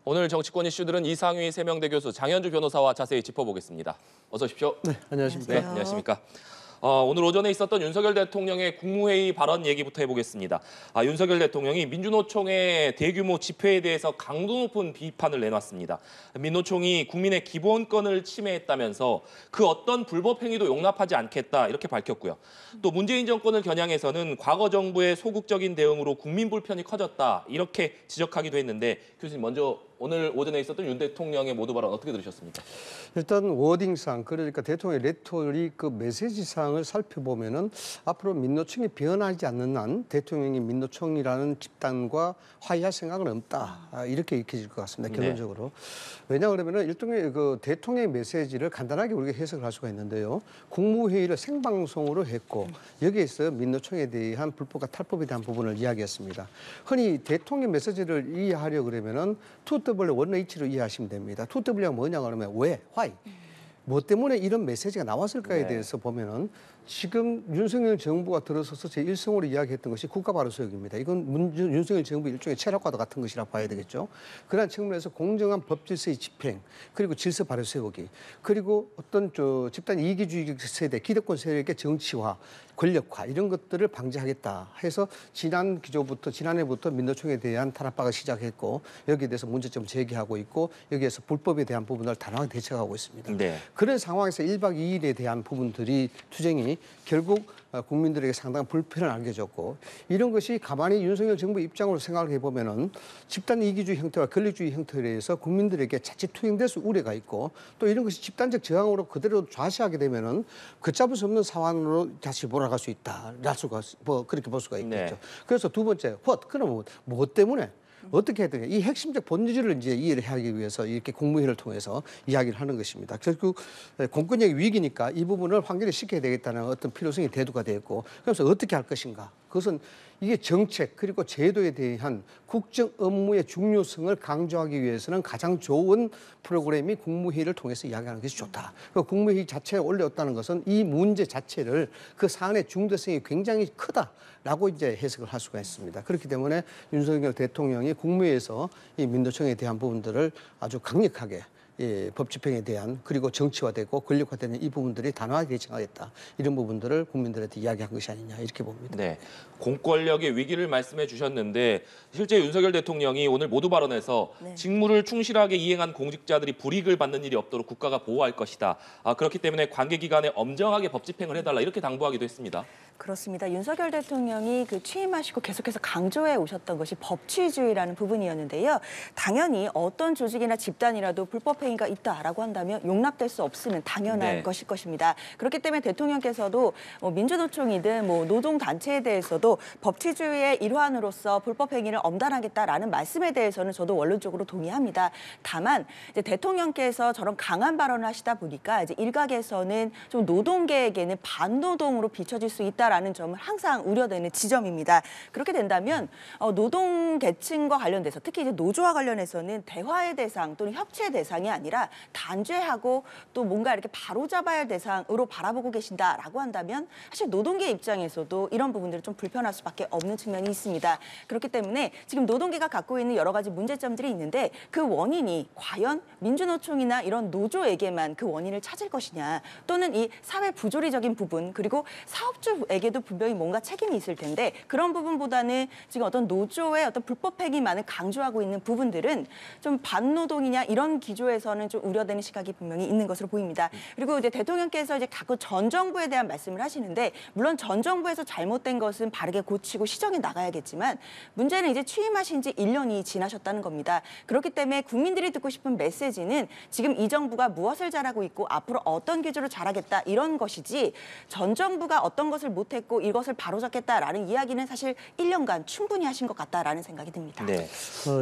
오늘 정치권 이슈들은 이상휘 세명대 교수 장현주 변호사와 자세히 짚어보겠습니다. 어서 오십시오. 네, 안녕하십니까. 네, 안녕하십니까. 오늘 오전에 있었던 윤석열 대통령의 국무회의 발언 얘기부터 해보겠습니다. 윤석열 대통령이 민주노총의 대규모 집회에 대해서 강도 높은 비판을 내놨습니다. 민노총이 국민의 기본권을 침해했다면서 그 어떤 불법 행위도 용납하지 않겠다 이렇게 밝혔고요. 또 문재인 정권을 겨냥해서는 과거 정부의 소극적인 대응으로 국민 불편이 커졌다 이렇게 지적하기도 했는데 교수님 먼저 오늘 오전에 있었던 윤 대통령의 모두 발언 어떻게 들으셨습니까? 일단 워딩상, 그러니까 대통령의 레토릭 그 메시지상을 살펴보면은 앞으로 민노총이 변하지 않는 한 대통령이 민노총이라는 집단과 화해할 생각은 없다. 이렇게 읽혀질 것 같습니다. 결론적으로. 왜냐 그러면은 일종의 그 대통령의 메시지를 간단하게 우리가 해석을 할 수가 있는데요. 국무회의를 생방송으로 했고 여기에서 민노총에 대한 불법과 탈법에 대한 부분을 이야기했습니다. 흔히 대통령 메시지를 이해하려 그러면은 2W 원레이치로 이해하시면 됩니다. 2W가 뭐냐 그러면 왜, why, 뭐 때문에 이런 메시지가 나왔을까에 대해서 보면은 지금 윤석열 정부가 들어서서 제1성으로 이야기했던 것이 국가발효소역입니다. 이건 윤석열 정부 일종의 체력과도 같은 것이라고 봐야 되겠죠. 그러한 측면에서 공정한 법질서의 집행, 그리고 질서 발효 세우기, 그리고 어떤 집단 이기주의 세대, 기득권 세력의 정치화, 권력화 이런 것들을 방지하겠다 해서 지난해부터 민노총에 대한 탄압박을 시작했고 여기에 대해서 문제점 제기하고 있고 여기에서 불법에 대한 부분을 단호하게 대처하고 있습니다. 네. 그런 상황에서 1박 2일에 대한 부분들이 투쟁이 결국 국민들에게 상당한 불편을 안겨줬고 이런 것이 가만히 윤석열 정부 입장으로 생각해 보면은 집단 이기주의 형태와 권력주의 형태에 의해서 국민들에게 자칫 투영될 수 우려가 있고 또 이런 것이 집단적 저항으로 그대로 좌시하게 되면은 걷잡을 수 없는 상황으로 다시 몰아갈 수 있다. 그렇게 볼 수가 있겠죠. 네. 그래서 두 번째, 그러면 뭐 때문에? 어떻게 해야 되냐. 이 핵심적 본질을 이제 이해를 하기 위해서 이렇게 국무회의를 통해서 이야기를 하는 것입니다. 결국 공권력의 위기니까 이 부분을 확인시켜야 되겠다는 어떤 필요성이 대두가 되었고 그래서 어떻게 할 것인가. 그것은 이게 정책 그리고 제도에 대한 국정 업무의 중요성을 강조하기 위해서는 가장 좋은 프로그램이 국무회의를 통해서 이야기하는 것이 좋다. 국무회의 자체에 올렸다는 것은 이 문제 자체를 그 사안의 중대성이 굉장히 크다라고 이제 해석을 할 수가 있습니다. 그렇기 때문에 윤석열 대통령이 국무회의에서 이 민노총에 대한 부분들을 아주 강력하게 법 집행에 대한 그리고 정치화되고 권력화되는 이 부분들이 단호하게 대처하겠다. 이런 부분들을 국민들한테 이야기한 것이 아니냐 이렇게 봅니다. 네, 공권력의 위기를 말씀해 주셨는데 실제 윤석열 대통령이 오늘 모두 발언에서 직무를 충실하게 이행한 공직자들이 불이익을 받는 일이 없도록 국가가 보호할 것이다. 그렇기 때문에 관계기관에 엄정하게 법 집행을 해달라 이렇게 당부하기도 했습니다. 그렇습니다. 윤석열 대통령이 취임하시고 계속해서 강조해 오셨던 것이 법치주의라는 부분이었는데요. 당연히 어떤 조직이나 집단이라도 불법 행위가 있다라고 한다면 용납될 수 없으면 당연한 것일 것입니다. 그렇기 때문에 대통령께서도 민주노총이든 노동단체에 대해서도 법치주의의 일환으로서 불법 행위를 엄단하겠다라는 말씀에 대해서는 저도 원론적으로 동의합니다. 다만 이제 대통령께서 저런 강한 발언을 하시다 보니까 이제 일각에서는 좀 노동계에게는 반노동으로 비춰질 수 있다라는 점을 항상 우려되는 지점입니다. 그렇게 된다면 노동 계층과 관련돼서 특히 이제 노조와 관련해서는 대화의 대상 또는 협치의 대상이 아니라 단죄하고 또 뭔가 이렇게 바로잡아야 할 대상으로 바라보고 계신다라고 한다면 사실 노동계 입장에서도 이런 부분들이 좀 불편할 수밖에 없는 측면이 있습니다. 그렇기 때문에 지금 노동계가 갖고 있는 여러 가지 문제점들이 있는데 그 원인이 과연 민주노총이나 이런 노조에게만 그 원인을 찾을 것이냐 또는 이 사회 부조리적인 부분 그리고 사업주에게도 분명히 뭔가 책임이 있을 텐데 그런 부분보다는 지금 어떤 노조의 어떤 불법 행위만을 강조하고 있는 부분들은 좀 반노동이냐 이런 기조에서는 좀 우려되는 시각이 분명히 있는 것으로 보입니다. 그리고 이제 대통령께서 이제 가끔 전 정부에 대한 말씀을 하시는데 물론 전 정부에서 잘못된 것은 바르게 고치고 시정해 나가야겠지만 문제는 이제 취임하신 지 1년이 지나셨다는 겁니다. 그렇기 때문에 국민들이 듣고 싶은 메시지는 지금 이 정부가 무엇을 잘하고 있고 앞으로 어떤 기조로 잘하겠다 이런 것이지 전 정부가 어떤 것을 못했고 이것을 바로잡겠다라는 이야기는 사실 1년간 충분히 하신 것 같다라는 생각이 듭니다. 네.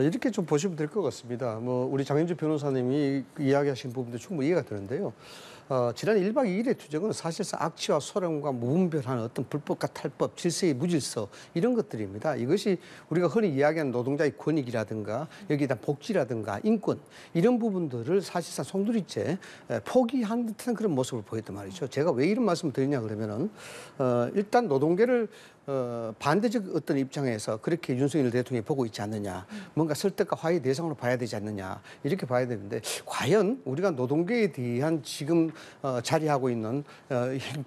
이렇게 좀 보시면 될 것 같습니다. 우리 장현주 변호사님이 이야기하신 부분도 충분히 이해가 되는데요. 지난 1박 2일의 투쟁은 사실상 악취와 소란과 무분별한 어떤 불법과 탈법, 질서의 무질서 이런 것들입니다. 이것이 우리가 흔히 이야기하는 노동자의 권익이라든가 여기에 대한 복지라든가 인권 이런 부분들을 사실상 송두리째 포기한 듯한 그런 모습을 보였단 말이죠. 제가 왜 이런 말씀을 드리냐 그러면은 일단 노동계를 반대적 어떤 입장에서 그렇게 윤석열 대통령이 보고 있지 않느냐. 뭔가 설득과 화해 대상으로 봐야 되지 않느냐. 이렇게 봐야 되는데 과연 우리가 노동계에 대한 지금 자리하고 있는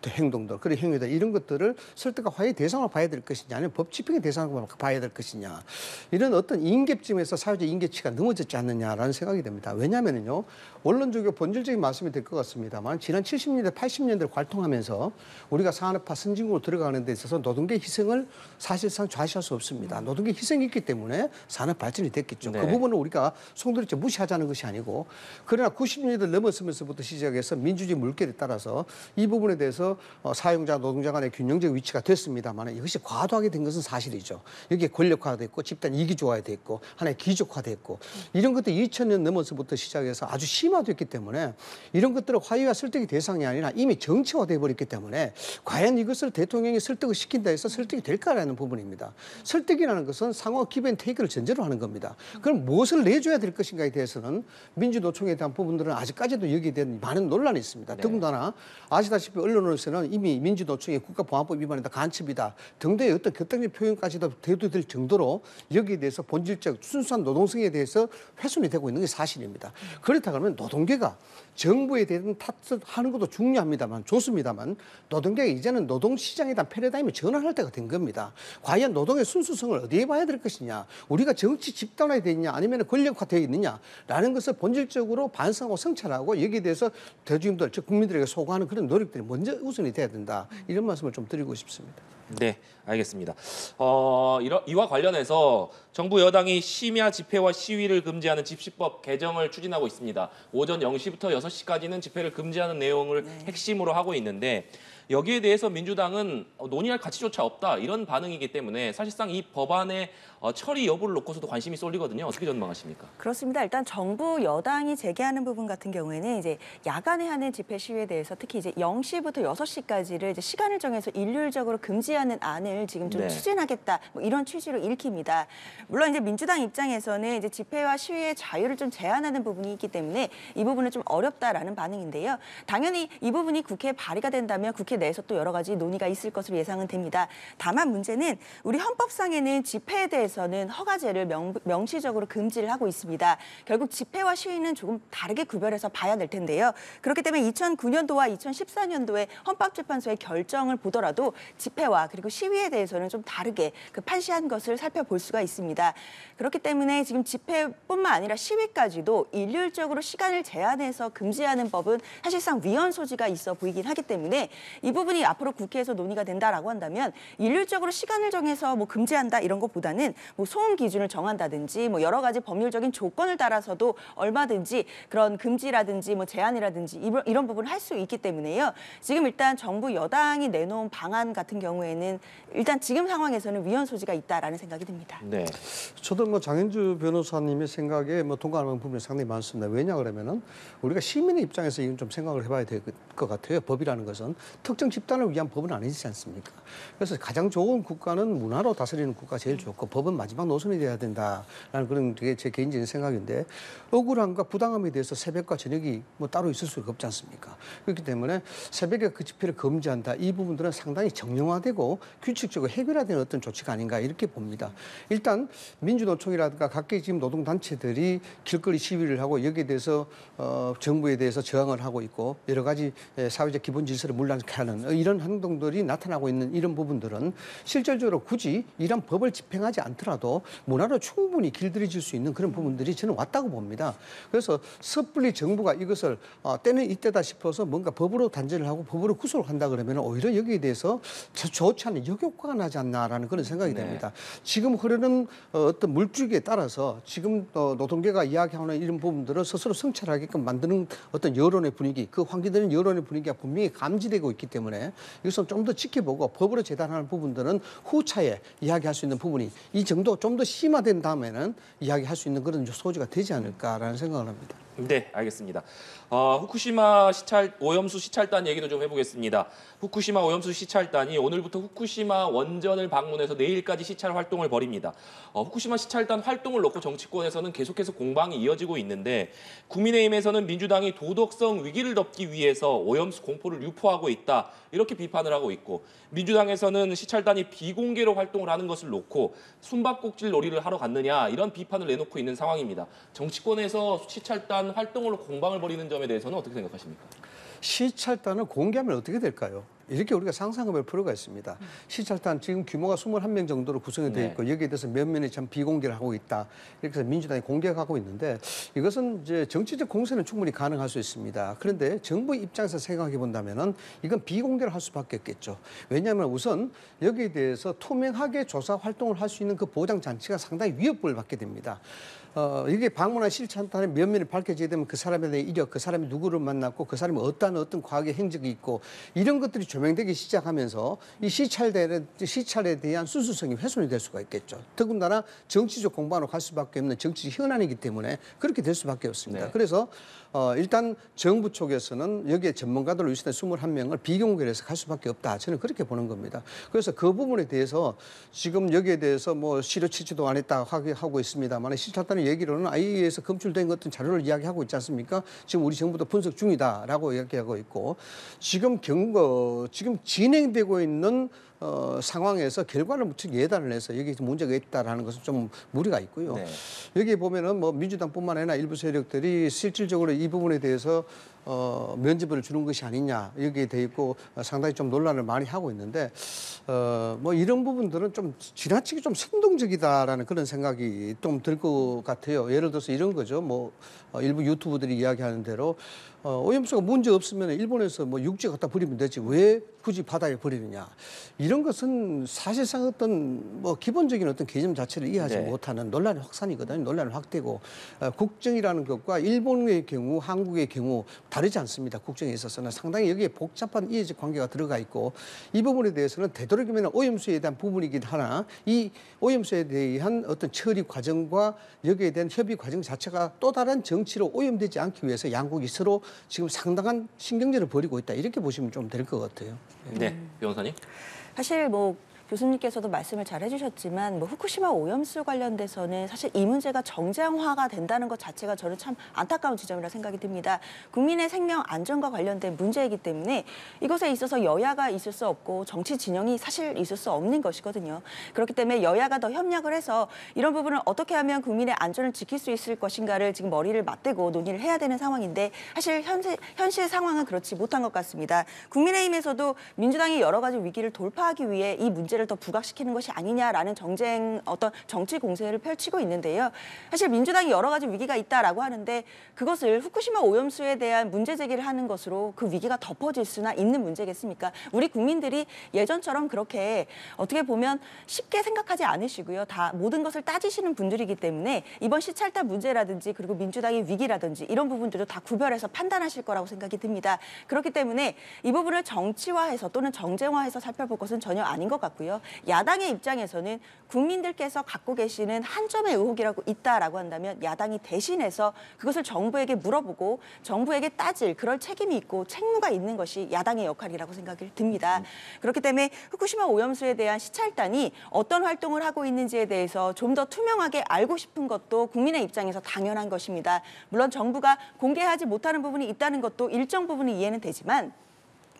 행동들, 그리고 행위들 이런 것들을 설득과 화해 대상으로 봐야 될 것이냐 아니면 법 집행의 대상으로 봐야 될 것이냐. 이런 어떤 인계점에서 사회적 인계치가 넘어졌지 않느냐라는 생각이 듭니다. 왜냐하면요. 원론적이고 본질적인 말씀이 될 것 같습니다만 지난 70년대, 80년대를 관통하면서 우리가 산업화 선진국으로 들어가는 데 있어서 노동계 희생을 사실상 좌시할 수 없습니다. 노동계 희생이 있기 때문에 산업 발전이 됐겠죠. 네. 그 부분을 우리가 송두리째 무시하자는 것이 아니고 그러나 90년대 넘었으면서부터 시작해서 민주주의 물결에 따라서 이 부분에 대해서 사용자, 노동자 간의 균형적 위치가 됐습니다만 이것이 과도하게 된 것은 사실이죠. 여기에 권력화됐고 집단 이기주화됐고 하나의 귀족화됐고 이런 것도 2000년 넘어서부터 시작해서 아주 심화됐기 때문에 이런 것들은 화해와 설득의 대상이 아니라 이미 정치화돼 버렸기 때문에 과연 이것을 대통령이 설득을 시킨다 해서 설득이 될까라는 부분입니다. 설득이라는 것은 상호 기브앤테이크를 전제로 하는 겁니다. 그럼 무엇을 내줘야 될 것인가에 대해서는 민주노총에 대한 부분들은 아직까지도 여기에 대한 많은 논란이 있습니다. 네. 더군다나 아시다시피 언론으로서는 이미 민주노총이 국가보안법 위반이다, 간첩이다 등등의 어떤 격정적 표현까지도 대두될 정도로 여기에 대해서 본질적 순수한 노동성에 대해서 훼손이 되고 있는 게 사실입니다. 그렇다 그러면 노동계가 정부에 대한 탓하는 것도 중요합니다만 좋습니다만 노동계가 이제는 노동시장에 대한 패러다임을 전환할 때가 된 겁니다. 과연 노동의 순수성을 어디에 봐야 될 것이냐 우리가 정치 집단화되어 있냐 아니면 권력화되어 있느냐라는 것을 본질적으로 반성하고 성찰하고 여기에 대해서 대중들 즉 국민들에게 소구하는 그런 노력들이 먼저 우선이 돼야 된다 이런 말씀을 좀 드리고 싶습니다. 네, 알겠습니다. 이와 관련해서 정부 여당이 심야 집회와 시위를 금지하는 집시법 개정을 추진하고 있습니다. 오전 0시부터 6시까지는 집회를 금지하는 내용을 핵심으로 하고 있는데 여기에 대해서 민주당은 논의할 가치조차 없다 이런 반응이기 때문에 사실상 이 법안의 처리 여부를 놓고서도 관심이 쏠리거든요. 어떻게 전망하십니까? 그렇습니다. 일단 정부 여당이 제기하는 부분 같은 경우에는 이제 야간에 하는 집회 시위에 대해서 특히 이제 0시부터 6시까지를 이제 시간을 정해서 일률적으로 금지하는 안을 지금 좀 네. 추진하겠다 뭐 이런 취지로 읽힙니다. 물론 이제 민주당 입장에서는 이제 집회와 시위의 자유를 좀 제한하는 부분이 있기 때문에 이 부분은 좀 어렵다라는 반응인데요. 당연히 이 부분이 국회에 발의가 된다면 국회 내에서 또 여러 가지 논의가 있을 것으로 예상은 됩니다. 다만 문제는 우리 헌법상에는 집회에 대해서는 허가제를 명시적으로 금지를 하고 있습니다. 결국 집회와 시위는 조금 다르게 구별해서 봐야 될 텐데요. 그렇기 때문에 2009년도와 2014년도에 헌법재판소의 결정을 보더라도 집회와 그리고 시위에 대해서는 좀 다르게 그 판시한 것을 살펴볼 수가 있습니다. 그렇기 때문에 지금 집회뿐만 아니라 시위까지도 일률적으로 시간을 제한해서 금지하는 법은 사실상 위헌 소지가 있어 보이긴 하기 때문에 이 부분이 앞으로 국회에서 논의가 된다라고 한다면 일률적으로 시간을 정해서 뭐 금지한다 이런 것보다는 뭐 소음 기준을 정한다든지 뭐 여러 가지 법률적인 조건을 따라서도 얼마든지 그런 금지라든지 뭐 제한이라든지 이런 부분을 할 수 있기 때문에요. 지금 일단 정부 여당이 내놓은 방안 같은 경우에는 일단 지금 상황에서는 위헌 소지가 있다라는 생각이 듭니다. 네. 저도 뭐 장현주 변호사님의 생각에 뭐 동감하는 부분이 상당히 많습니다. 왜냐 그러면은 우리가 시민의 입장에서 이건 좀 생각을 해봐야 될 것 같아요. 법이라는 것은 특정 집단을 위한 법은 아니지 않습니까? 그래서 가장 좋은 국가는 문화로 다스리는 국가가 제일 좋고 법은 마지막 노선이 돼야 된다라는 그런 게 제 개인적인 생각인데 억울함과 부당함에 대해서 새벽과 저녁이 뭐 따로 있을 수가 없지 않습니까? 그렇기 때문에 새벽에 그 집회를 금지한다. 이 부분들은 상당히 정형화되고 규칙적으로 해결화되는 어떤 조치가 아닌가 이렇게 봅니다. 일단 민주노총이라든가 각계 지금 노동단체들이 길거리 시위를 하고 여기에 대해서 정부에 대해서 저항을 하고 있고 여러 가지 사회적 기본 질서를 문란케 하는 이런 행동들이 나타나고 있는 이런 부분들은 실질적으로 굳이 이런 법을 집행하지 않더라도 문화로 충분히 길들여질 수 있는 그런 부분들이 저는 왔다고 봅니다. 그래서 섣불리 정부가 이것을 때는 이때다 싶어서 뭔가 법으로 단죄를 하고 법으로 구속을 한다 그러면 오히려 여기에 대해서 좋지 않은 역효과가 나지 않나라는 그런 생각이 됩니다. 지금 흐르는 어떤 물줄기에 따라서 지금 노동계가 이야기하는 이런 부분들을 스스로 성찰하게끔 만드는 어떤 여론의 분위기, 그 환기되는 여론의 분위기가 분명히 감지되고 있기 때문에 이것은 좀 더 지켜보고 법으로 재단하는 부분들은 후차에 이야기할 수 있는 부분이 이 정도 좀 더 심화된 다음에는 이야기할 수 있는 그런 소지가 되지 않을까라는 생각을 합니다. 네, 알겠습니다. 후쿠시마 오염수 시찰단 얘기도 좀 해보겠습니다. 후쿠시마 오염수 시찰단이 오늘부터 후쿠시마 원전을 방문해서 내일까지 시찰 활동을 벌입니다. 후쿠시마 시찰단 활동을 놓고 정치권에서는 계속해서 공방이 이어지고 있는데 국민의힘에서는 민주당이 도덕성 위기를 덮기 위해서 오염수 공포를 유포하고 있다 이렇게 비판을 하고 있고 민주당에서는 시찰단이 비공개로 활동을 하는 것을 놓고 숨바꼭질 놀이를 하러 갔느냐 이런 비판을 내놓고 있는 상황입니다. 정치권에서 시찰단 활동으로 공방을 벌이는 점에 대해서는 어떻게 생각하십니까? 시찰단을 공개하면 어떻게 될까요? 이렇게 우리가 상상해볼 필요가 있습니다. 시찰단 지금 규모가 21명 정도로 구성이 되어 있고 여기에 대해서 몇 면이 참 비공개를 하고 있다. 이렇게 해서 민주당이 공개하고 있는데 이것은 이제 정치적 공세는 충분히 가능할 수 있습니다. 그런데 정부 입장에서 생각해 본다면은 이건 비공개를 할 수밖에 없겠죠. 왜냐하면 우선 여기에 대해서 투명하게 조사 활동을 할 수 있는 그 보장 장치가 상당히 위협을 받게 됩니다. 이게 방문한 시찰단의 면면이 밝혀지게 되면 그 사람에 대한 이력, 그 사람이 누구를 만났고 그 사람이 어떤 과학의 행적이 있고 이런 것들이 조명되기 시작하면서 이 시찰에 대한 순수성이 훼손이 될 수가 있겠죠. 더군다나 정치적 공방으로 갈 수밖에 없는 정치적 현안이기 때문에 그렇게 될 수밖에 없습니다. 네. 그래서 일단 정부 쪽에서는 여기에 전문가들로 유치된 21명을 비공개로 해서 갈 수밖에 없다. 저는 그렇게 보는 겁니다. 그래서 그 부분에 대해서 지금 여기에 대해서 뭐 시료 취지도 안 했다 하고 있습니다만 시찰단의 얘기로는 IAEA에서 검출된 어떤 자료를 이야기하고 있지 않습니까? 지금 우리 정부도 분석 중이다라고 이야기하고 있고 지금 진행되고 있는 상황에서 결과를 무척 예단을 해서 여기 문제가 있다라는 것은 좀 무리가 있고요. 네. 여기 보면은 뭐 민주당뿐만 아니라 일부 세력들이 실질적으로 이 부분에 대해서 면죄부를 주는 것이 아니냐 여기에 돼 있고 상당히 좀 논란을 많이 하고 있는데 뭐 이런 부분들은 좀 지나치게 좀 선동적이다라는 그런 생각이 좀 들 것 같아요. 예를 들어서 이런 거죠. 뭐 일부 유튜브들이 이야기하는 대로 오염수가 문제 없으면 일본에서 뭐 육지에 갖다 버리면 되지 왜 굳이 바다에 버리느냐 이런 것은 사실상 어떤 뭐 기본적인 어떤 개념 자체를 이해하지 못하는 논란의 확산이거든요. 논란의 확대고 국정이라는 것과 일본의 경우 한국의 경우 다르지 않습니다. 국정에 있어서는 상당히 여기에 복잡한 이해적 관계가 들어가 있고 이 부분에 대해서는 되도록이면 오염수에 대한 부분이긴 하나 이 오염수에 대한 어떤 처리 과정과 여기에 대한 협의 과정 자체가 또 다른 정치로 오염되지 않기 위해서 양국이 서로 지금 상당한 신경전을 벌이고 있다. 이렇게 보시면 좀 될 것 같아요. 네, 변호사님. 사실 뭐 교수님께서도 말씀을 잘 해주셨지만 뭐 후쿠시마 오염수 관련돼서는 사실 이 문제가 정쟁화가 된다는 것 자체가 저는 참 안타까운 지점이라 생각이 듭니다. 국민의 생명 안전과 관련된 문제이기 때문에 이것에 있어서 여야가 있을 수 없고 정치 진영이 사실 있을 수 없는 것이거든요. 그렇기 때문에 여야가 더 협력을 해서 이런 부분을 어떻게 하면 국민의 안전을 지킬 수 있을 것인가를 지금 머리를 맞대고 논의를 해야 되는 상황인데 사실 현실 상황은 그렇지 못한 것 같습니다. 국민의힘에서도 민주당이 여러 가지 위기를 돌파하기 위해 이 문제를 더 부각시키는 것이 아니냐라는 어떤 정치 공세를 펼치고 있는데요. 사실 민주당이 여러 가지 위기가 있다라고 하는데 그것을 후쿠시마 오염수에 대한 문제 제기를 하는 것으로 그 위기가 덮어질 수나 있는 문제겠습니까? 우리 국민들이 예전처럼 그렇게 어떻게 보면 쉽게 생각하지 않으시고요. 다 모든 것을 따지시는 분들이기 때문에 이번 시찰단 문제라든지 그리고 민주당의 위기라든지 이런 부분들도 다 구별해서 판단하실 거라고 생각이 듭니다. 그렇기 때문에 이 부분을 정치화해서 또는 정쟁화해서 살펴볼 것은 전혀 아닌 것 같고요. 야당의 입장에서는 국민들께서 갖고 계시는 한 점의 의혹이라고 있다라고 한다면 야당이 대신해서 그것을 정부에게 물어보고 정부에게 따질 그럴 책임이 있고 책무가 있는 것이 야당의 역할이라고 생각이 듭니다. 그렇기 때문에 후쿠시마 오염수에 대한 시찰단이 어떤 활동을 하고 있는지에 대해서 좀 더 투명하게 알고 싶은 것도 국민의 입장에서 당연한 것입니다. 물론 정부가 공개하지 못하는 부분이 있다는 것도 일정 부분은 이해는 되지만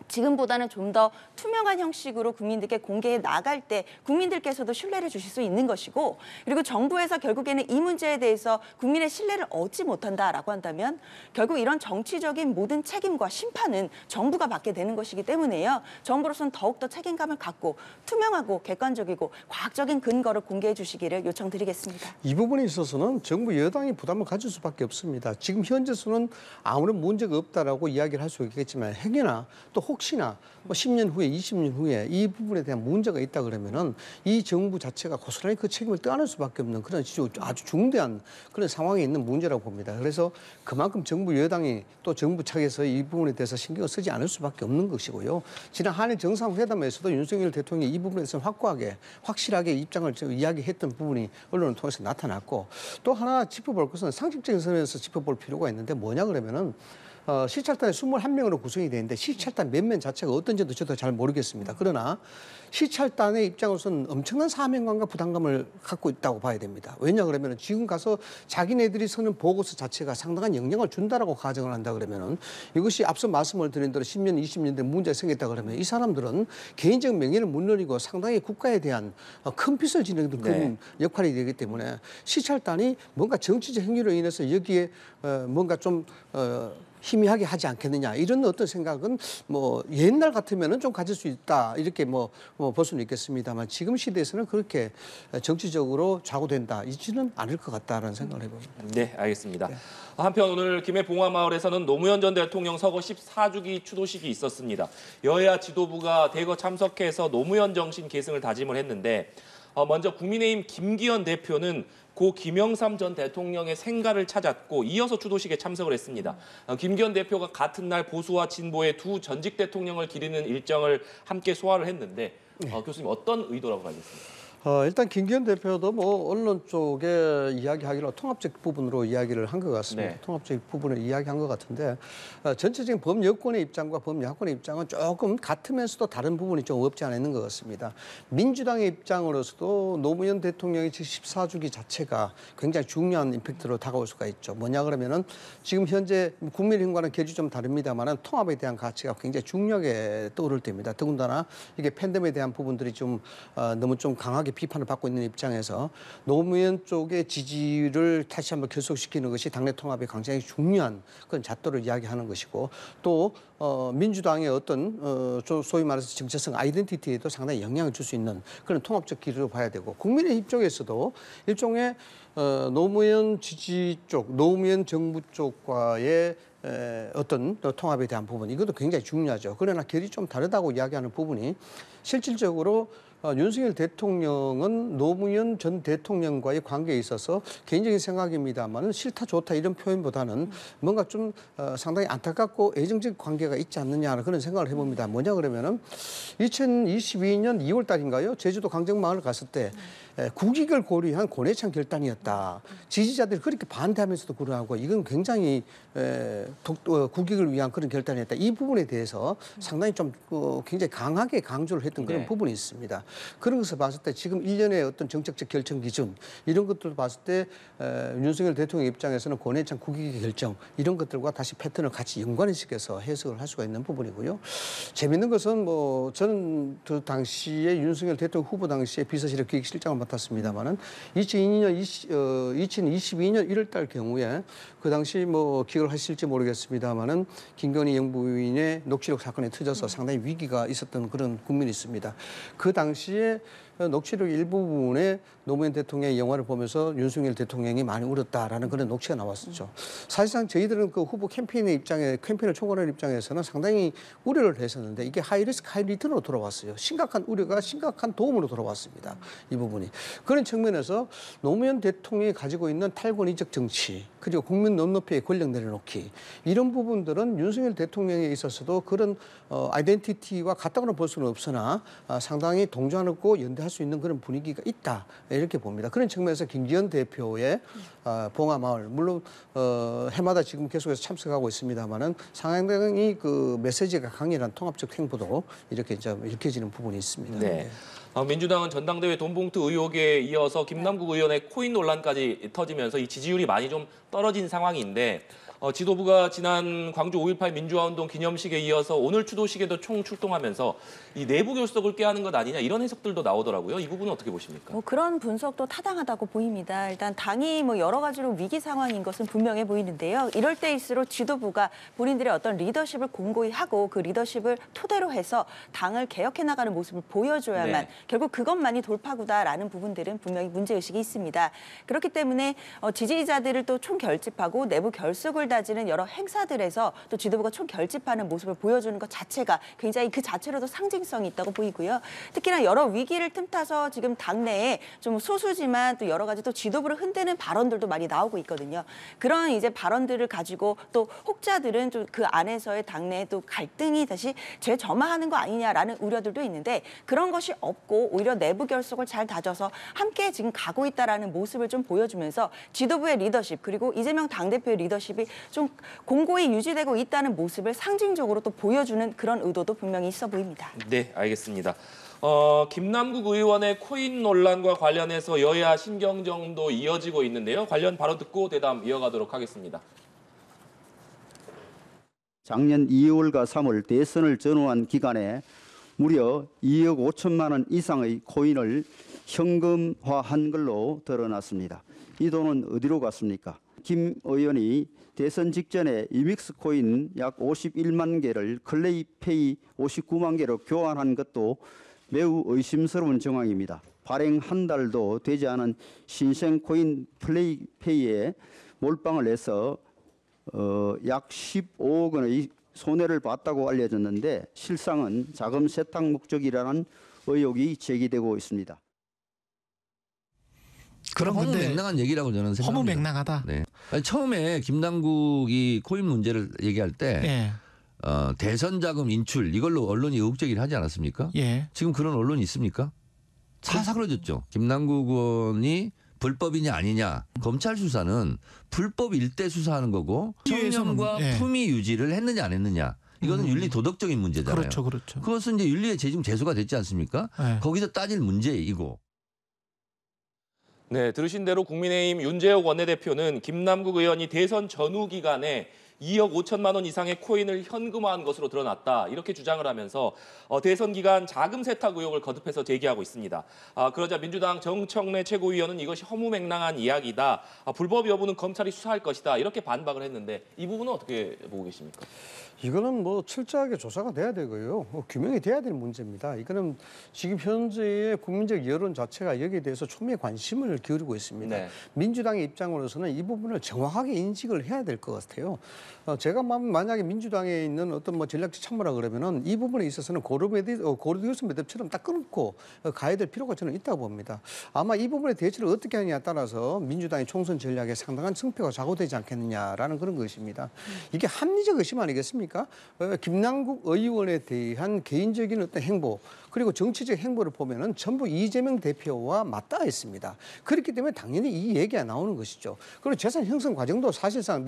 지금보다는 좀 더 투명한 형식으로 국민들께 공개해 나갈 때 국민들께서도 신뢰를 주실 수 있는 것이고 그리고 정부에서 결국에는 이 문제에 대해서 국민의 신뢰를 얻지 못한다라고 한다면 결국 이런 정치적인 모든 책임과 심판은 정부가 받게 되는 것이기 때문에요. 정부로서는 더욱더 책임감을 갖고 투명하고 객관적이고 과학적인 근거를 공개해 주시기를 요청드리겠습니다. 이 부분에 있어서는 정부 여당이 부담을 가질 수밖에 없습니다. 지금 현재서는 아무런 문제가 없다라고 이야기를 할 수 있겠지만 행여나 또 혹시나 뭐 10년 후에 20년 후에 이 부분에 대한 문제가 있다 그러면은 이 정부 자체가 고스란히 그 책임을 떠안을 수밖에 없는 그런 아주 중대한 그런 상황에 있는 문제라고 봅니다. 그래서 그만큼 정부 여당이 또 정부 측에서 이 부분에 대해서 신경을 쓰지 않을 수밖에 없는 것이고요. 지난 한일 정상회담에서도 윤석열 대통령이 이 부분에 대해서 확실하게 입장을 이야기했던 부분이 언론을 통해서 나타났고 또 하나 짚어볼 것은 상식적인 선에서 짚어볼 필요가 있는데 뭐냐 그러면은 시찰단이 21명으로 구성이 되는데 시찰단 몇 명 자체가 어떤지도 저도 잘 모르겠습니다. 그러나 시찰단의 입장으로서는 엄청난 사명감과 부담감을 갖고 있다고 봐야 됩니다. 왜냐 그러면 지금 가서 자기네들이 쓰는 보고서 자체가 상당한 영향을 준다라고 가정을 한다 그러면은 이것이 앞서 말씀을 드린 대로 10년, 20년 된 문제가 생겼다 그러면 이 사람들은 개인적 명예를 물론이고 상당히 국가에 대한 큰 빚을 지는 그런 역할이 되기 때문에 시찰단이 뭔가 정치적 행위로 인해서 여기에 뭔가 좀 희미하게 하지 않겠느냐 이런 어떤 생각은 뭐 옛날 같으면은 좀 가질 수 있다 이렇게 뭐 볼 수는 있겠습니다만 지금 시대에서는 그렇게 정치적으로 좌우된다 이지는 않을 것 같다라는 생각을 해봅니다. 네, 알겠습니다. 한편 오늘 김해 봉화마을에서는 노무현 전 대통령 서거 14주기 추도식이 있었습니다. 여야 지도부가 대거 참석해서 노무현 정신 계승을 다짐을 했는데 먼저 국민의힘 김기현 대표는 고 김영삼 전 대통령의 생가를 찾았고 이어서 추도식에 참석을 했습니다. 김기현 대표가 같은 날 보수와 진보의 두 전직 대통령을 기리는 일정을 함께 소화를 했는데 교수님 어떤 의도라고 봐야겠습니까? 일단 김기현 대표도 뭐 언론 쪽에 이야기하기로 통합적 부분으로 이야기를 한 것 같습니다. 네. 통합적 부분을 이야기한 것 같은데 전체적인 범여권의 입장과 범야권의 입장은 조금 같으면서도 다른 부분이 좀 없지 않아 있는 것 같습니다. 민주당의 입장으로서도 노무현 대통령의 14주기 자체가 굉장히 중요한 임팩트로 다가올 수가 있죠. 뭐냐 그러면은 지금 현재 국민의힘과는 결이 좀 다릅니다만은 통합에 대한 가치가 굉장히 중요하게 떠오를 때입니다. 더군다나 이게 팬데믹에 대한 부분들이 좀 너무 좀 강하게 비판을 받고 있는 입장에서 노무현 쪽의 지지를 다시 한번 결속시키는 것이 당내 통합에 굉장히 중요한 그런 잣도를 이야기하는 것이고 또 민주당의 어떤 소위 말해서 정체성 아이덴티티에도 상당히 영향을 줄 수 있는 그런 통합적 길로 봐야 되고 국민의힘 쪽에서도 일종의 노무현 지지 쪽, 노무현 정부 쪽과의 어떤 통합에 대한 부분 이것도 굉장히 중요하죠. 그러나 결이 좀 다르다고 이야기하는 부분이 실질적으로 윤석열 대통령은 노무현 전 대통령과의 관계에 있어서 개인적인 생각입니다만은 싫다 좋다 이런 표현보다는 뭔가 좀 상당히 안타깝고 애정적 관계가 있지 않느냐 그런 생각을 해봅니다. 뭐냐 그러면은 2022년 2월 달인가요? 제주도 강정마을 갔을 때 국익을 고려한 고뇌찬 결단이었다. 지지자들이 그렇게 반대하면서도 불구하고 이건 굉장히 국익을 위한 그런 결단이었다. 이 부분에 대해서 상당히 좀 굉장히 강하게 강조를 했던 그런 부분이 있습니다. 그런 것을 봤을 때 지금 일련의 어떤 정책적 결정 기준 이런 것들을 봤을 때 윤석열 대통령 입장에서는 고뇌찬 국익의 결정 이런 것들과 다시 패턴을 같이 연관시켜서 해석을 할 수가 있는 부분이고요. 재밌는 것은 뭐 저는 그 당시에 윤석열 대통령 후보 당시에 비서실의 기획실장을 맡았습니다만은 2022년 1월 달 경우에 그 당시 뭐 기억을 하실지 모르겠습니다만은 김건희 영부인의 녹취록 사건에 터져서 상당히 위기가 있었던 그런 국면이 있습니다. 그 당시에 녹취록 일부분에 노무현 대통령의 영화를 보면서 윤석열 대통령이 많이 울었다라는 그런 녹취가 나왔었죠. 사실상 저희들은 그 후보 캠페인을 총괄하는 입장에서는 상당히 우려를 했었는데 이게 하이리스크 하이리턴으로 돌아왔어요. 심각한 우려가 심각한 도움으로 돌아왔습니다. 이 부분이. 그런 측면에서 노무현 대통령이 가지고 있는 탈권위적 정치 그리고 국민 눈높이에 권력 내려놓기 이런 부분들은 윤석열 대통령에 있어서도 그런 아이덴티티와 같다고는 볼 수는 없으나 상당히 동조하고 연대할 수 있는 그런 분위기가 있다 이렇게 봅니다. 그런 측면에서 김기현 대표의 봉화마을 물론 해마다 지금 계속해서 참석하고 있습니다만은 상당히 그 메시지가 강렬한 통합적 행보도 이렇게 좀 읽혀지는 부분이 있습니다. 네. 민주당은 전당대회 돈봉투 의혹에 이어서 김남국 의원의 코인 논란까지 터지면서 이 지지율이 많이 좀 떨어진 상황인데 지도부가 지난 광주 5.18 민주화운동 기념식에 이어서 오늘 추도식에도 총 출동하면서 이 내부 결속을 꾀하는 것 아니냐 이런 해석들도 나오더라고요. 이 부분은 어떻게 보십니까? 뭐 그런 분석도 타당하다고 보입니다. 일단 당이 뭐 여러 가지로 위기 상황인 것은 분명해 보이는데요. 이럴 때일수록 지도부가 본인들의 어떤 리더십을 공고히 하고 그 리더십을 토대로 해서 당을 개혁해 나가는 모습을 보여줘야만 결국 그것만이 돌파구다라는 부분들은 분명히 문제의식이 있습니다. 그렇기 때문에 지지자들을 또 총결집하고 내부 결속을 의지를 다지는 여러 행사들에서 또 지도부가 총결집하는 모습을 보여주는 것 자체가 굉장히 그 자체로도 상징성이 있다고 보이고요. 특히나 여러 위기를 틈타서 지금 당내에 좀 소수지만 또 여러 가지 또 지도부를 흔드는 발언들도 많이 나오고 있거든요. 그런 이제 발언들을 가지고 또 혹자들은 좀 그 안에서의 당내에 또 갈등이 다시 재점화하는 거 아니냐라는 우려들도 있는데 그런 것이 없고 오히려 내부 결속을 잘 다져서 함께 지금 가고 있다라는 모습을 좀 보여주면서 지도부의 리더십 그리고 이재명 당대표의 리더십이 좀 공고히 유지되고 있다는 모습을 상징적으로 또 보여주는 그런 의도도 분명히 있어 보입니다. 네, 알겠습니다. 김남국 의원의 코인 논란과 관련해서 여야 신경전도 이어지고 있는데요. 관련 발언 듣고 대담 이어가도록 하겠습니다. 작년 2월과 3월 대선을 전후한 기간에 무려 2억 5천만 원 이상의 코인을 현금화한 걸로 드러났습니다. 이 돈은 어디로 갔습니까? 김 의원이 대선 직전에 이믹스 코인 약 51만 개를 클레이페이 59만 개로 교환한 것도 매우 의심스러운 정황입니다. 발행 한 달도 되지 않은 신생 코인 플레이페이에 몰빵을 해서 약 15억 원의 손해를 봤다고 알려졌는데 실상은 자금 세탁 목적이라는 의혹이 제기되고 있습니다. 그런 허무맹랑한 얘기라고 저는 생각합니다. 허무맹랑하다. 네. 아니, 처음에 김남국이 코인 문제를 얘기할 때 예. 대선 자금 인출 이걸로 언론이 의혹 제기를 하지 않았습니까? 예. 지금 그런 언론이 있습니까? 사사그러졌죠. 김남국 의원이 불법이냐 아니냐. 검찰 수사는 불법 일대 수사하는 거고 청렴과 예. 품위 유지를 했느냐 안 했느냐. 이거는 윤리 도덕적인 문제잖아요. 그렇죠, 그렇죠. 그것은 이제 윤리에 지금 제소가 됐지 않습니까? 예. 거기서 따질 문제이고. 네, 들으신 대로 국민의힘 윤재욱 원내대표는 김남국 의원이 대선 전후 기간에 2억 5천만 원 이상의 코인을 현금화한 것으로 드러났다. 이렇게 주장을 하면서 대선 기간 자금 세탁 의혹을 거듭해서 제기하고 있습니다. 그러자 민주당 정청래 최고위원은 이것이 허무맹랑한 이야기다. 불법 여부는 검찰이 수사할 것이다. 이렇게 반박을 했는데 이 부분은 어떻게 보고 계십니까? 이거는 뭐 철저하게 조사가 돼야 되고요. 규명이 돼야 될 문제입니다. 이거는 지금 현재의 국민적 여론 자체가 여기에 대해서 초미의 관심을 기울이고 있습니다. 네. 민주당의 입장으로서는 이 부분을 정확하게 인식을 해야 될 것 같아요. 제가 만약에 민주당에 있는 어떤 뭐 전략적 참모라 그러면은 이 부분에 있어서는 고르디우스 매듭처럼 딱 끊고 가야 될 필요가 저는 있다고 봅니다. 아마 이 부분의 대처를 어떻게 하느냐에 따라서 민주당의 총선 전략에 상당한 승패가 좌우되지 않겠느냐라는 그런 것입니다. 이게 합리적 의심 아니겠습니까? 김남국 의원에 대한 개인적인 어떤 행보 그리고 정치적 행보를 보면은 전부 이재명 대표와 맞닿아 있습니다. 그렇기 때문에 당연히 이 얘기가 나오는 것이죠. 그리고 재산 형성 과정도 사실상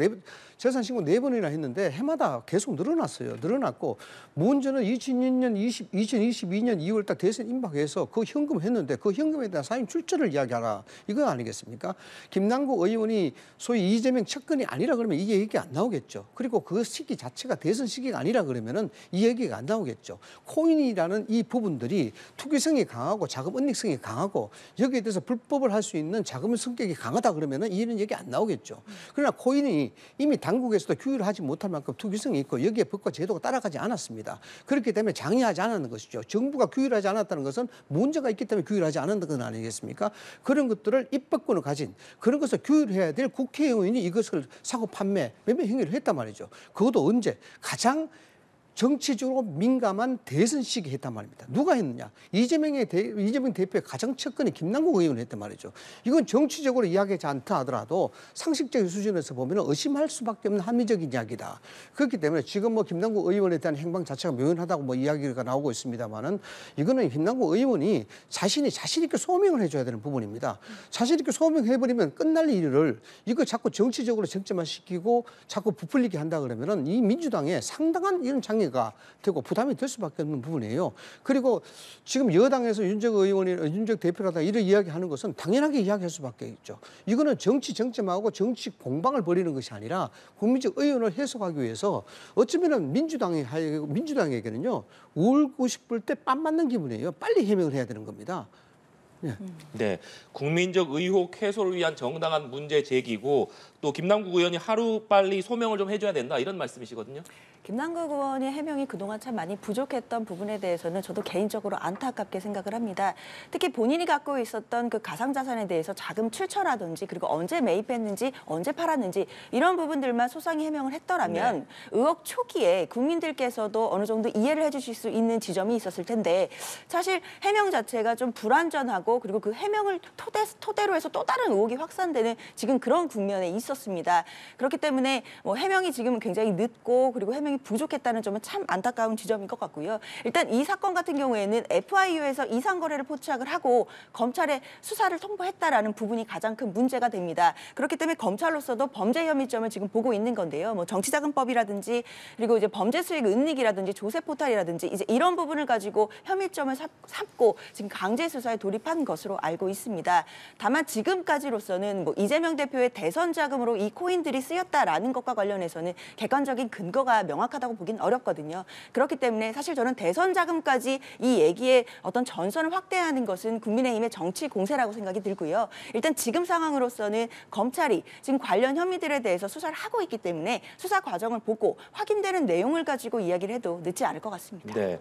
재산 신고 4번이나 했는데 해마다 계속 늘어났어요. 늘어났고 문제는 2022년 2월 딱 대선 임박해서 그 현금 했는데 그 현금에 대한 사임 출처를 이야기하라. 이거 아니겠습니까? 김남국 의원이 소위 이재명 측근이 아니라 그러면 이 얘기가 안 나오겠죠. 그리고 그 시기 자체가 대선 시기가 아니라 그러면은 이 얘기가 안 나오겠죠. 코인이라는 이 부분들이 투기성이 강하고 자금 은닉성이 강하고 여기에 대해서 불법을 할 수 있는 자금 성격이 강하다 그러면은 이런 얘기 안 나오겠죠. 그러나 코인이 이미 당국에서도 규율을 하지 못할 만큼 투기성이 있고 여기에 법과 제도가 따라가지 않았습니다. 그렇기 때문에 장려하지 않았는 것이죠. 정부가 규율하지 않았다는 것은 문제가 있기 때문에 규율하지 않은 건 아니겠습니까? 그런 것들을 입법권을 가진 그런 것을 규율해야 될 국회의원이 이것을 사고 판매, 매매 행위를 했단 말이죠. 그것도 언제? 가장 정치적으로 민감한 대선 시기에 했단 말입니다. 누가 했느냐? 이재명 대표의 가장 측근이 김남국 의원이 했단 말이죠. 이건 정치적으로 이야기하지 않다 하더라도 상식적인 수준에서 보면 의심할 수밖에 없는 합리적인 이야기다. 그렇기 때문에 지금 뭐 김남국 의원에 대한 행방 자체가 묘연하다고 뭐 이야기가 나오고 있습니다만은 이거는 김남국 의원이 자신 있게 소명을 해줘야 되는 부분입니다. 자신 있게 소명해버리면 끝날 일을 이거 자꾸 정치적으로 쟁점화시키고 자꾸 부풀리게 한다 그러면은 이 민주당에 상당한 이런 장애가 되고 부담이 될 수밖에 없는 부분이에요. 그리고 지금 여당에서 윤석 대표라다 이런 이야기하는 것은 당연하게 이야기할 수밖에 있죠. 이거는 정치 정점하고 정치 공방을 벌이는 것이 아니라 국민적 의원을 해석하기 위해서 어쩌면은 민주당에게는요 울고 싶을 때 뺨 맞는 기분이에요. 빨리 해명을 해야 되는 겁니다. 네, 국민적 의혹 해소를 위한 정당한 문제 제기고 또 김남국 의원이 하루 빨리 소명을 좀 해줘야 된다 이런 말씀이시거든요. 김남국 의원의 해명이 그동안 참 많이 부족했던 부분에 대해서는 저도 개인적으로 안타깝게 생각을 합니다. 특히 본인이 갖고 있었던 그 가상자산에 대해서 자금 출처라든지 그리고 언제 매입했는지 언제 팔았는지 이런 부분들만 소상히 해명을 했더라면 의혹 초기에 국민들께서도 어느 정도 이해를 해주실 수 있는 지점이 있었을 텐데 사실 해명 자체가 좀 불완전하고 그리고 그 해명을 토대로 해서 또 다른 의혹이 확산되는 지금 그런 국면에 있었습니다. 그렇기 때문에 뭐 해명이 지금은 굉장히 늦고 그리고 해명이 부족했다는 점은 참 안타까운 지점인 것 같고요. 일단 이 사건 같은 경우에는 FIU에서 이상거래를 포착을 하고 검찰에 수사를 통보했다라는 부분이 가장 큰 문제가 됩니다. 그렇기 때문에 검찰로서도 범죄 혐의점을 지금 보고 있는 건데요. 뭐 정치자금법이라든지 그리고 이제 범죄수익 은닉이라든지 조세 포탈이라든지 이제 이런 부분을 가지고 혐의점을 삼고 지금 강제 수사에 돌입한 것으로 알고 있습니다. 다만 지금까지로서는 뭐 이재명 대표의 대선 자금으로 이 코인들이 쓰였다라는 것과 관련해서는 객관적인 근거가 명확하다고 보기는 어렵거든요. 그렇기 때문에 사실 저는 대선 자금까지 이 얘기의 어떤 전선을 확대하는 것은 국민의힘의 정치 공세라고 생각이 들고요. 일단 지금 상황으로서는 검찰이 지금 관련 혐의들에 대해서 수사를 하고 있기 때문에 수사 과정을 보고 확인되는 내용을 가지고 이야기를 해도 늦지 않을 것 같습니다. 네.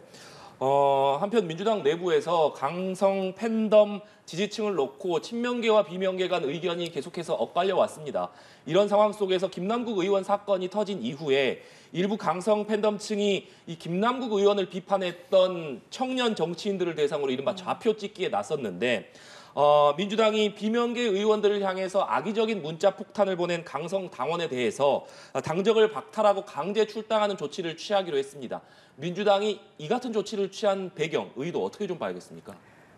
한편 민주당 내부에서 강성 팬덤 지지층을 놓고 친명계와 비명계 간 의견이 계속해서 엇갈려 왔습니다. 이런 상황 속에서 김남국 의원 사건이 터진 이후에 일부 강성 팬덤층이 이 김남국 의원을 비판했던 청년 정치인들을 대상으로 이른바 좌표 찍기에 나섰는데 민주당이 비명계 의원들을 향해서 악의적인 문자 폭탄을 보낸 강성 당원에 대해서 당적을 박탈하고 강제 출당하는 조치를 취하기로 했습니다. 민주당이 이 같은 조치를 취한 배경, 의도 어떻게 좀 봐야겠습니까?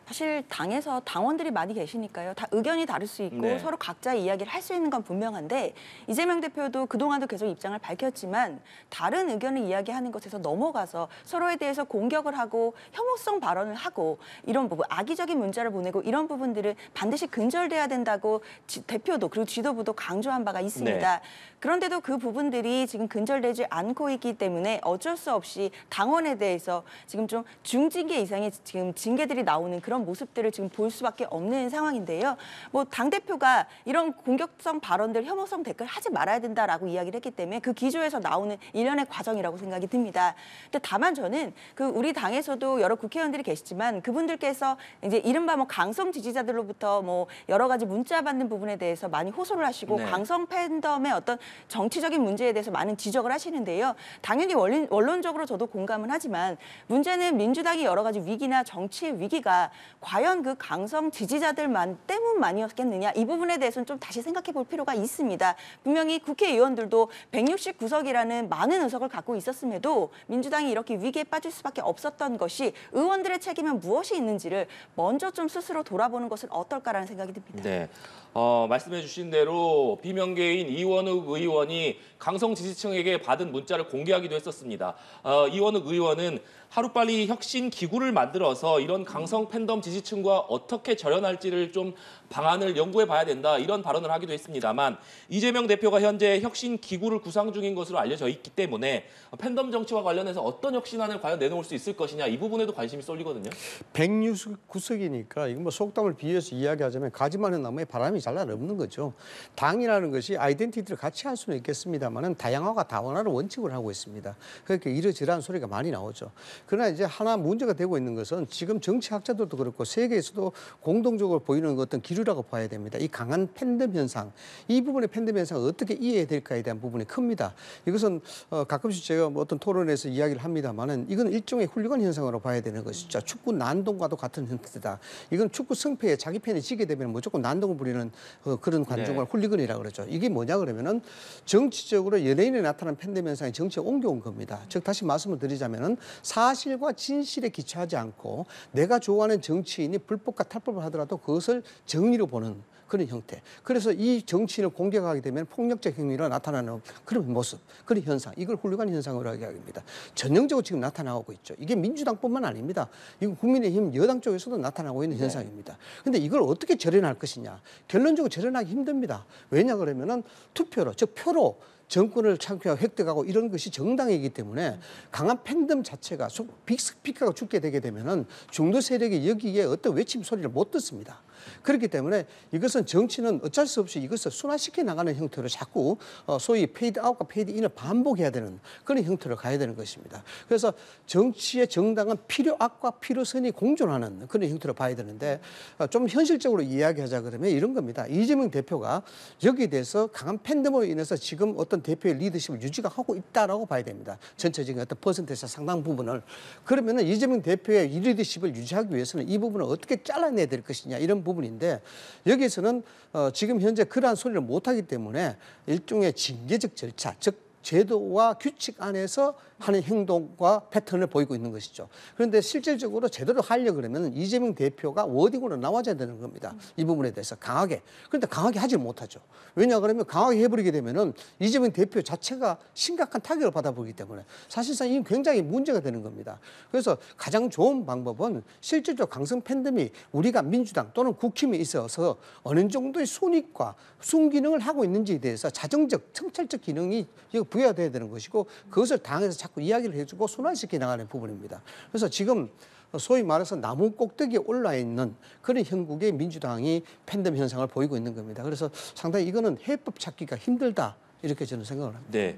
사실 당에서 당원들이 많이 계시니까요. 다 의견이 다를 수 있고 네. 서로 각자의 이야기를 할 수 있는 건 분명한데 이재명 대표도 그동안도 계속 입장을 밝혔지만 다른 의견을 이야기하는 것에서 넘어가서 서로에 대해서 공격을 하고 혐오성 발언을 하고 이런 부분, 악의적인 문자를 보내고 이런 부분들은 반드시 근절돼야 된다고 대표도 그리고 지도부도 강조한 바가 있습니다. 네. 그런데도 그 부분들이 지금 근절되지 않고 있기 때문에 어쩔 수 없이 당원에 대해서 지금 좀 중징계 이상의 지금 징계들이 나오는 그런 모습들을 지금 볼 수밖에 없는 상황인데요. 뭐 당대표가 이런 공격성 발언들, 혐오성 댓글 하지 말아야 된다라고 이야기를 했기 때문에 그 기조에서 나오는 일련의 과정이라고 생각이 듭니다. 근데 다만 저는 그 우리 당에서도 여러 국회의원들이 계시지만 그분들께서 이제 이른바 뭐 강성 지지자들로부터 뭐 여러 가지 문자 받는 부분에 대해서 많이 호소를 하시고 네. 강성 팬덤의 어떤 정치적인 문제에 대해서 많은 지적을 하시는데요. 당연히 원론적으로 저도 공감은 하지만 문제는 민주당이 여러 가지 위기나 정치의 위기가 과연 그 강성 지지자들만 때문만이었겠느냐 이 부분에 대해서는 좀 다시 생각해 볼 필요가 있습니다. 분명히 국회의원들도 169석이라는 많은 의석을 갖고 있었음에도 민주당이 이렇게 위기에 빠질 수밖에 없었던 것이 의원들의 책임은 무엇이 있는지를 먼저 좀 스스로 돌아보는 것은 어떨까라는 생각이 듭니다. 네. 말씀해 주신 대로 비명계인 이원욱 의원이 강성 지지층에게 받은 문자를 공개하기도 했었습니다. 이원욱 의원은 하루빨리 혁신 기구를 만들어서 이런 강성 팬덤 지지층과 어떻게 절연할지를 좀 방안을 연구해 봐야 된다 이런 발언을 하기도 했습니다만 이재명 대표가 현재 혁신 기구를 구상 중인 것으로 알려져 있기 때문에 팬덤 정치와 관련해서 어떤 혁신안을 과연 내놓을 수 있을 것이냐 이 부분에도 관심이 쏠리거든요. 169석이니까 이거 뭐 속담을 비유해서 이야기하자면 가지 많은 나무에 바람이 잘 없는 거죠. 당이라는 것이 아이덴티티를 같이 할 수는 있겠습니다만은 다양화가 다원화를 원칙으로 하고 있습니다. 그러니까 이러저러한 소리가 많이 나오죠. 그러나 이제 하나 문제가 되고 있는 것은 지금 정치학자들도 그렇고 세계에서도 공동적으로 보이는 어떤 기류라고 봐야 됩니다. 이 강한 팬덤 현상, 이 부분의 팬덤 현상을 어떻게 이해해야 될까에 대한 부분이 큽니다. 이것은 가끔씩 제가 뭐 어떤 토론에서 이야기를 합니다만은 이건 일종의 훌리건 현상으로 봐야 되는 것이죠. 축구 난동과도 같은 형태다. 이건 축구 승패에 자기 팬이 지게 되면 무조건 난동을 부리는 그런 관중을 훌리건이라고 그러죠. 이게 뭐냐 그러면은 정치적으로 연예인에 나타난 팬덤 현상이 정치에 옮겨온 겁니다. 즉 다시 말씀을 드리자면은 사실과 진실에 기초하지 않고 내가 좋아하는 정치인이 불법과 탈법을 하더라도 그것을 정의로 보는 그런 형태. 그래서 이 정치인을 공격하게 되면 폭력적 행위로 나타나는 그런 모습, 그런 현상. 이걸 훌륭한 현상으로 이야기합니다. 전형적으로 지금 나타나고 있죠. 이게 민주당뿐만 아닙니다. 이건 국민의힘 여당 쪽에서도 나타나고 있는 현상입니다. 그런데 이걸 어떻게 절연할 것이냐. 결론적으로 절연하기 힘듭니다. 왜냐 그러면은 투표로, 즉 표로 정권을 창피하고 획득하고 이런 것이 정당이기 때문에 강한 팬덤 자체가 빅스피커가 죽게 되게 되면은 중도 세력이 여기에 어떤 외침 소리를 못 듣습니다. 그렇기 때문에 이것은 정치는 어쩔 수 없이 이것을 순환시켜 나가는 형태로 자꾸 소위 페이드 아웃과 페이드 인을 반복해야 되는 그런 형태로 가야 되는 것입니다. 그래서 정치의 정당은 필요악과 필요선이 공존하는 그런 형태로 봐야 되는데 좀 현실적으로 이야기하자 그러면 이런 겁니다. 이재명 대표가 여기에 대해서 강한 팬덤으로 인해서 지금 어떤 대표의 리더십을 유지가 하고 있다라고 봐야 됩니다. 전체적인 어떤 퍼센테이지 상당 부분을. 그러면은 이재명 대표의 리더십을 유지하기 위해서는 이 부분을 어떻게 잘라내야 될 것이냐 이런 부분인데 여기에서는 지금 현재 그러한 소리를 못하기 때문에 일종의 징계적 절차, 즉 제도와 규칙 안에서 하는 행동과 패턴을 보이고 있는 것이죠. 그런데 실질적으로 제대로 하려고 그러면 이재명 대표가 워딩으로 나와줘야 되는 겁니다. 이 부분에 대해서 강하게. 그런데 강하게 하지 못하죠. 왜냐 그러면 강하게 해버리게 되면은 이재명 대표 자체가 심각한 타격을 받아보기 때문에 사실상 이건 굉장히 문제가 되는 겁니다. 그래서 가장 좋은 방법은 실질적으로 강성 팬덤이 우리가 민주당 또는 국힘에 있어서 어느 정도의 손익과 순기능을 하고 있는지에 대해서 자정적, 성찰적 기능이 부여돼야 되는 것이고 그것을 당에서 자꾸 이야기를 해주고 순환시켜 나가는 부분입니다. 그래서 지금 소위 말해서 나무 꼭대기에 올라 있는 그런 형국의 민주당이 팬덤 현상을 보이고 있는 겁니다. 그래서 상당히 이거는 해법 찾기가 힘들다. 이렇게 저는 생각을 합니다. 네.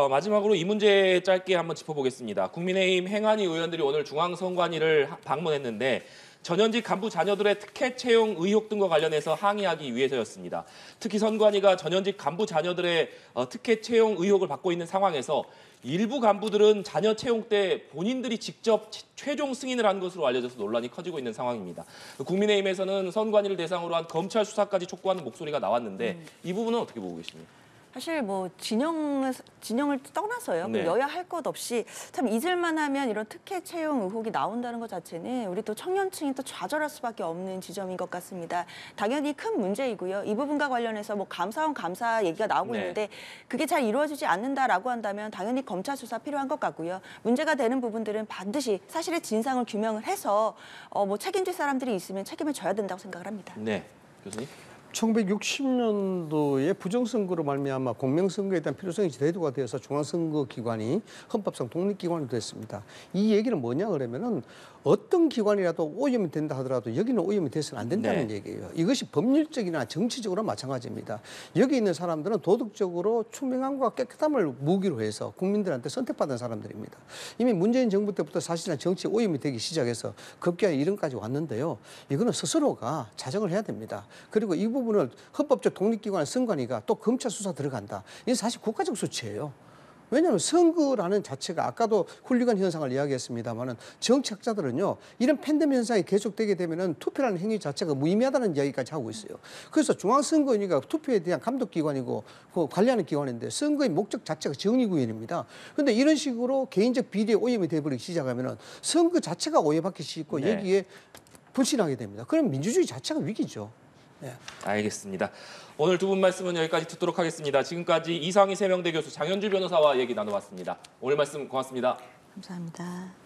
마지막으로 이 문제 짧게 한번 짚어보겠습니다. 국민의힘 행안위 의원들이 오늘 중앙선관위를 방문했는데 전현직 간부 자녀들의 특혜 채용 의혹 등과 관련해서 항의하기 위해서였습니다. 특히 선관위가 전현직 간부 자녀들의 특혜 채용 의혹을 받고 있는 상황에서 일부 간부들은 자녀 채용 때 본인들이 직접 최종 승인을 한 것으로 알려져서 논란이 커지고 있는 상황입니다. 국민의힘에서는 선관위를 대상으로 한 검찰 수사까지 촉구하는 목소리가 나왔는데 이 부분은 어떻게 보고 계십니까? 사실 뭐 진영을 떠나서요. 네. 여야 할 것 없이 참 잊을만 하면 이런 특혜 채용 의혹이 나온다는 것 자체는 우리 또 청년층이 또 좌절할 수밖에 없는 지점인 것 같습니다. 당연히 큰 문제이고요. 이 부분과 관련해서 뭐 감사원 감사 얘기가 나오고 네. 있는데 그게 잘 이루어지지 않는다라고 한다면 당연히 검찰 수사 필요한 것 같고요. 문제가 되는 부분들은 반드시 사실의 진상을 규명을 해서 뭐 책임질 사람들이 있으면 책임을 져야 된다고 생각을 합니다. 네, 교수님. 1960년도에 부정선거로 말미암아 공명선거에 대한 필요성이 대두가 되어서 중앙선거기관이 헌법상 독립기관이 됐습니다. 이 얘기는 뭐냐 그러면은 어떤 기관이라도 오염이 된다 하더라도 여기는 오염이 돼서는 안 된다는 네. 얘기예요. 이것이 법률적이나 정치적으로 마찬가지입니다. 여기 있는 사람들은 도덕적으로 투명함과 깨끗함을 무기로 해서 국민들한테 선택받은 사람들입니다. 이미 문재인 정부 때부터 사실은 정치 오염이 되기 시작해서 급기야 이런까지 왔는데요. 이거는 스스로가 자정을 해야 됩니다. 그리고 이 부분을 헌법적 독립기관 선관위가 또 검찰 수사 들어간다. 이건 사실 국가적 수치예요. 왜냐하면 선거라는 자체가 아까도 훌륭한 현상을 이야기했습니다마는 정치학자들은요 이런 팬덤 현상이 계속되게 되면은 투표라는 행위 자체가 무의미하다는 이야기까지 하고 있어요. 그래서 중앙선거위가 투표에 대한 감독기관이고 그 관리하는 기관인데 선거의 목적 자체가 정의구현입니다. 그런데 이런 식으로 개인적 비리에 오염이 돼버리기 시작하면은 선거 자체가 오해받기 쉽고 네. 여기에 불신하게 됩니다. 그럼 민주주의 자체가 위기죠. 네. 알겠습니다. 오늘 두 분 말씀은 여기까지 듣도록 하겠습니다. 지금까지 이상희 세명대 교수 장현주 변호사와 얘기 나눠봤습니다. 오늘 말씀 고맙습니다. 감사합니다.